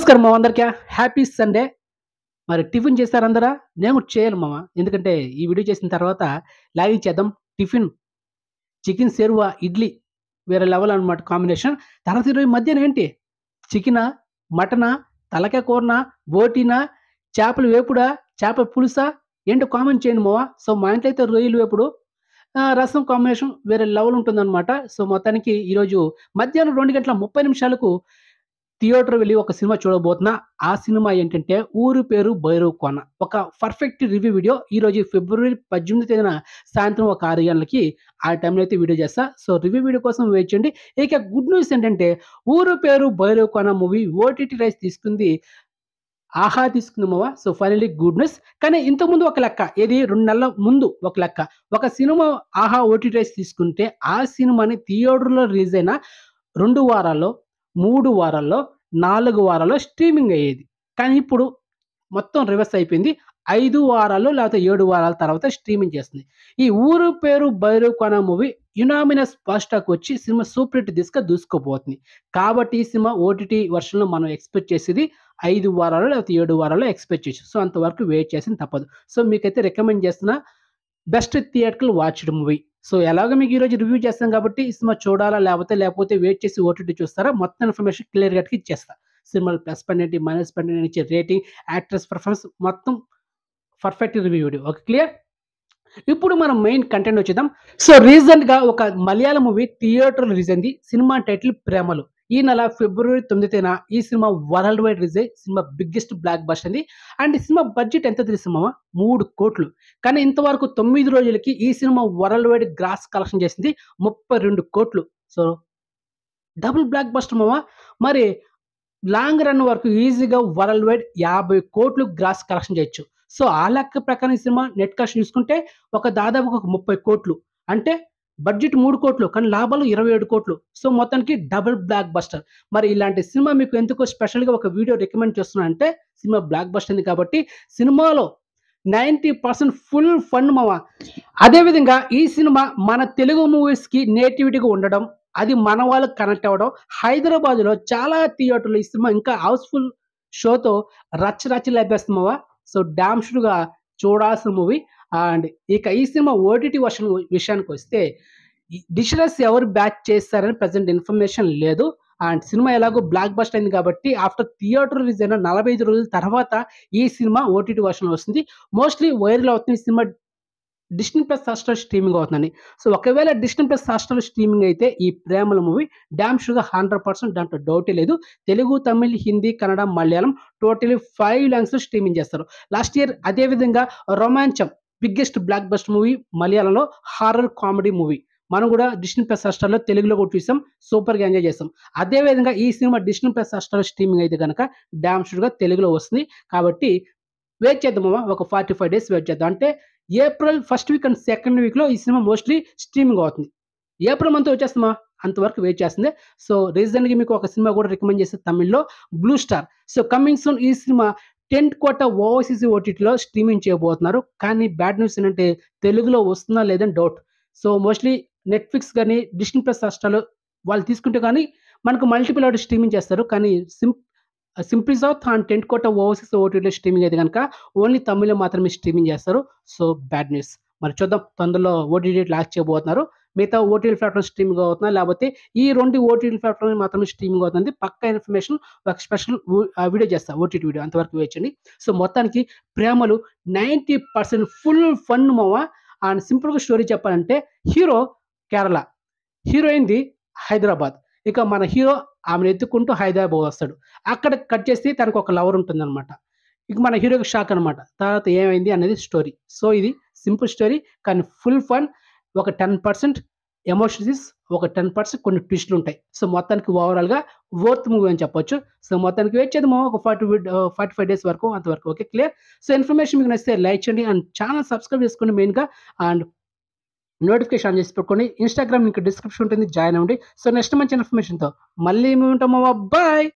నమస్కారం మామ అందరికీ హ్యాపీ సండే. మరి టిఫిన్ చేశారా అందరా? నేను కూడా చేయాలి మామ. ఎందుకంటే ఈ వీడియో చేసిన తర్వాత లాగిన్ చేద్దాం. టిఫిన్ చికెన్ సేరువ, ఇడ్లీ వేరే లెవెల్ అనమాట కాంబినేషన్. తర్వాత ఈరోజు మధ్యాహ్నం ఏంటి? చికెనా? మటనా? తలకాయ కూరనా? బోటీనా? చేపల వేపుడా? చేపల పులుసా? ఏంటో కామెంట్ చేయండి మామ. సో మా ఇంట్లో అయితే రొయ్యల వేపుడు, రసం కాంబినేషన్ వేరే లెవెల్ ఉంటుందనమాట. సో మొత్తానికి ఈరోజు మధ్యాహ్నం 2:30 థియేటర్ వెళ్ళి ఒక సినిమా చూడబోతున్నా. ఆ సినిమా ఏంటంటే 'ఊరి పేరు భైరవ్ కోన'. ఒక పర్ఫెక్ట్ రివ్యూ వీడియో ఈరోజు ఫిబ్రవరి 18 తేదీన సాయంత్రం ఒక 6 గంటలకి ఆ టైంలో అయితే వీడియో చేస్తా. సో రివ్యూ వీడియో కోసం వెయిట్ చేయండి. ఇక గుడ్ న్యూస్ ఏంటంటే 'ఊరి పేరు భైరవ్ కోన' మూవీ ఓటీటీ రైట్స్ తీసుకుంది. ఆహా తీసుకుంది మామ. So finally good news. కానీ ఇంతకుముందు ఒక లెక్క. ఏది 2 నెలల ముందు ఒక లెక్క. ఒక సినిమా ఆహా ఓటీటీ రైట్స్ తీసుకుంటే ఆ సినిమాని థియేటర్‌లో రిలీజ్ అయిన 2 వారాల్లో, 3 వారాల్లో, 4 వారాల్లో స్ట్రీమింగ్ అయ్యేది. కానీ ఇప్పుడు మొత్తం రివర్స్ అయిపోయింది. 5 వారాలు లేకపోతే 7 వారాల తర్వాత స్ట్రీమింగ్ చేస్తుంది. ఈ 'ఊరు పేరు భైరవ్ కోన' మూవీ యునామినస్ ఫస్ట్ టాక్ వచ్చి సినిమా సూపర్ హిట్ దిశగా దూసుకుపోతుంది. కాబట్టి ఈ సినిమా ఓటీటీ వెర్షన్‌లో మనం ఎక్స్‌పెక్ట్ చేసేది 5 వారాలు లేకపోతే 7 వారాల్లో ఎక్స్‌పెక్ట్ చేయొచ్చు. సో అంతవరకు వెయిట్ చేసింది తప్పదు. సో మీకైతే రికమెండ్ చేస్తున్నా best theatrical watched movie. So ఎలాగో మీకు ఈరోజు రివ్యూ చేస్తాం కాబట్టి ఈ సినిమా చూడాలా లేకపోతే వెయిట్ చేసి ఓటీటీ చూస్తారా? మొత్తం ఇన్ఫర్మేషన్ క్లియర్ కట్‌గా ఇచ్చేస్తా. సినిమాలో ప్లస్ పాయింట్ ఏంటి, మైనస్ పాయింట్ ఏంటి, ఇచ్చే రేటింగ్, యాక్టర్స్ పెర్ఫార్మెన్స్ మొత్తం perfect review video. Okay clear? ఇప్పుడు మనం మెయిన్ కంటెంట్ వచ్చేద్దాం. సో రీసెంట్‌గా ఒక మలయాళం మూవీ థియేటర్‌లో రిలీజ్ అయింది. సినిమా టైటిల్ 'ప్రేమలు'. ఈ నెల ఫిబ్రవరి 9 తేదీన ఈ సినిమా వరల్డ్ వైడ్ రిలీజ్ అయ్యి సినిమా బిగ్గెస్ట్ బ్లాక్ బస్టర్ అండి. అండ్ ఈ సినిమా బడ్జెట్ ఎంత తెలుసా మామ? 3 కోట్లు. కానీ ఇంతవరకు 9 రోజులకి ఈ cinema world wide gross collection చేసింది 32 కోట్లు. సో డబుల్ బ్లాక్ బస్టర్ మామ. మరి లాంగ్ రన్ వరకు ఈజీగా వరల్డ్ వైడ్ 50 కోట్లు గ్రాస్ కలెక్షన్ చేయొచ్చు. సో ఆ లెక్క ప్రకారం ఈ సినిమా నెట్ కాస్ట్ చూసుకుంటే దాదాపుగా ఒక 30 కోట్లు. అంటే బడ్జెట్ 3 కోట్లు కానీ లాభాలు 27 కోట్లు. సో మొత్తానికి డబుల్ బ్లాక్ బస్టర్. మరి ఇలాంటి సినిమా మీకు ఎందుకో స్పెషల్‌గా ఒక వీడియో రికమెండ్ చేస్తున్నా అంటే సినిమా బ్లాక్ బస్టర్ అయింది కాబట్టి సినిమాలో 90% ఫుల్ ఫన్ మామ. అదే విధంగా ఈ సినిమా మన తెలుగు మూవీస్‌కి నేటివిటీగా ఉండడం, అది మన వాళ్ళకి కనెక్ట్ అవ్వడం, హైదరాబాద్‌లో చాలా థియేటర్‌లో ఈ సినిమా ఇంకా హౌస్‌ఫుల్ షోతో రచ్చ రచ్చ లేపేస్తుంది మామ. సో డామ్ షూర్‌గా చూడాల్సిన మూవీ. అండ్ ఇక ఈ సినిమా ఓటీటీ వర్షన్ విషయానికొస్తే డిషెస్ ఎవరు బ్యాచ్ చేస్తారని ప్రెజెంట్ ఇన్ఫర్మేషన్ లేదు. అండ్ సినిమా ఎలాగో బ్లాక్ బస్టర్ అయింది కాబట్టి ఆఫ్టర్ థియేటర్ రిలీజ్ అయిన 45 రోజుల తర్వాత ఈ సినిమా ఓటీటీ వర్షన్‌లో వస్తుంది. మోస్ట్‌లీ వైరల్ అవుతుంది ఈ cinema Disney plus Hotstar streaming అవుతుందండి. సో ఒకవేళ డిస్నీ ప్లస్ హాట్‌స్టార్ స్ట్రీమింగ్ అయితే ఈ 'ప్రేమల' మూవీ డామ్ షూర్‌గా 100% దాంట్లో డౌటే లేదు. తెలుగు, తమిళ్, హిందీ, కన్నడ, మలయాళం టోటల్లీ 5 లాంగ్వేజ్‌లో స్ట్రీమింగ్ చేస్తారు. లాస్ట్ ఇయర్ అదే విధంగా 'రోమాంచం' బిగ్గెస్ట్ బ్లాక్ బస్టర్ మూవీ మలయాళంలో హారర్ కామెడీ మూవీ. మనం కూడా డిస్నీ ప్లస్ హాట్‌స్టార్‌లో తెలుగులో కూడా చూసాం. సూపర్‌గా ఎంజాయ్ చేసాం. అదే విధంగా ఈ cinema Disney plus Hotstar streaming అయితే గనక డామ్ షూర్‌గా తెలుగులో వస్తుంది. కాబట్టి వెయిట్ చేద్దాం మామ. ఒక 45 డేస్ వెయిట్ చేద్దాం. అంటే April first week and second వీక్‌లో ఈ సినిమా మోస్ట్‌లీ స్ట్రీమింగ్ అవుతుంది. ఏప్రిల్ మంత్ వచ్చేస్తుందమ్మా. అంతవరకు వెయిట్ చేస్తుంది. సో రీసెంట్‌గా మీకు ఒక సినిమా కూడా రికమెండ్ చేస్తే తమిళ్‌లో 'blue star'. So coming soon ఈ సినిమా 10 కోట్ల ఓవర్‌సీస్ ఓటీటీలో స్ట్రీమింగ్ చేయబోతున్నారు. కానీ బ్యాడ్ న్యూస్ ఏంటంటే తెలుగులో వస్తుందా లేదని డౌట్. సో మోస్ట్‌లీ నెట్‌ఫ్లిక్స్ గాని, డిస్నీ ప్లస్ హాట్‌స్టార్‌లో వాళ్ళు తీసుకుంటే గాని మనకు మల్టిపుల్ ఆడియో స్ట్రీమింగ్ చేస్తారు. కానీ సింప్లీ సౌత్ అండ్ 10 కోట్ల ఓవర్‌సీస్ ఓటీటీలో స్ట్రీమింగ్ అయితే గనక ఓన్లీ తమిళ్‌లో మాత్రమే స్ట్రీమింగ్ చేస్తారు. So bad news. మరి చూద్దాం తొందరలో ఓటీటీ లాంచ్ చేయబోతున్నారు. మిగతా ఓటీటీ ప్లాట్‌ఫామ్ స్ట్రీమింగ్ అవుతుందా? లేకపోతే ఈ 2 ఓటీటీ ప్లాట్‌ఫామ్ మాత్రమే స్ట్రీమింగ్ అవుతుంది. పక్కా ఇన్ఫర్మేషన్ ఒక స్పెషల్ వీడియో చేస్తా. ఓటీటీ వీడియో అంతవరకు వెయిట్ చేయండి. సో మొత్తానికి 'ప్రేమలు' 90% ఫుల్ ఫన్ మామ. అండ్ సింపుల్‌గా స్టోరీ చెప్పాలంటే హీరో కేరళ, హీరోయిన్‌ది హైదరాబాద్. ఇక మన హీరో ఆమెను ఎత్తుకుంటూ హైదరాబాద్ వస్తాడు. అక్కడ కట్ చేస్తే తనకొక లవర్ ఉంటుందనమాట. ఇక మన హీరోకి షాక్ అనమాట. తర్వాత ఏమైంది అనేది స్టోరీ. సో ఇది సింపుల్ స్టోరీ కానీ ఫుల్ ఫన్. ఒక 10% ఎమోషన్స్, ఒక 10% కొన్ని ట్విస్ట్‌లుంటాయి. సో మొత్తానికి ఓవరాల్‌గా వర్త్ మూవీ అని చెప్పొచ్చు. సో మొత్తానికి వెయిట్ చేద్దాం ఒక 45 డేస్ వరకు అంతవరకు ఓకే క్లియర్. సో ఇన్ఫర్మేషన్ మీకు నచ్చితే లైక్ చేయండి అండ్ ఛానెల్ సబ్స్క్రైబ్ చేసుకోండి మెయిన్‌గా. అండ్ నోటిఫికేషన్ ఆన్ చేసి పెట్టుకోండి. ఇన్‌స్టాగ్రామ్ లింక్ డిస్క్రిప్షన్ ఉంటుంది. జాయిన్ అవ్వండి. సో నెక్స్ట్ మంచి ఇన్ఫర్మేషన్‌తో మళ్ళీ మేము ఉంటాం మామ. బాయ్.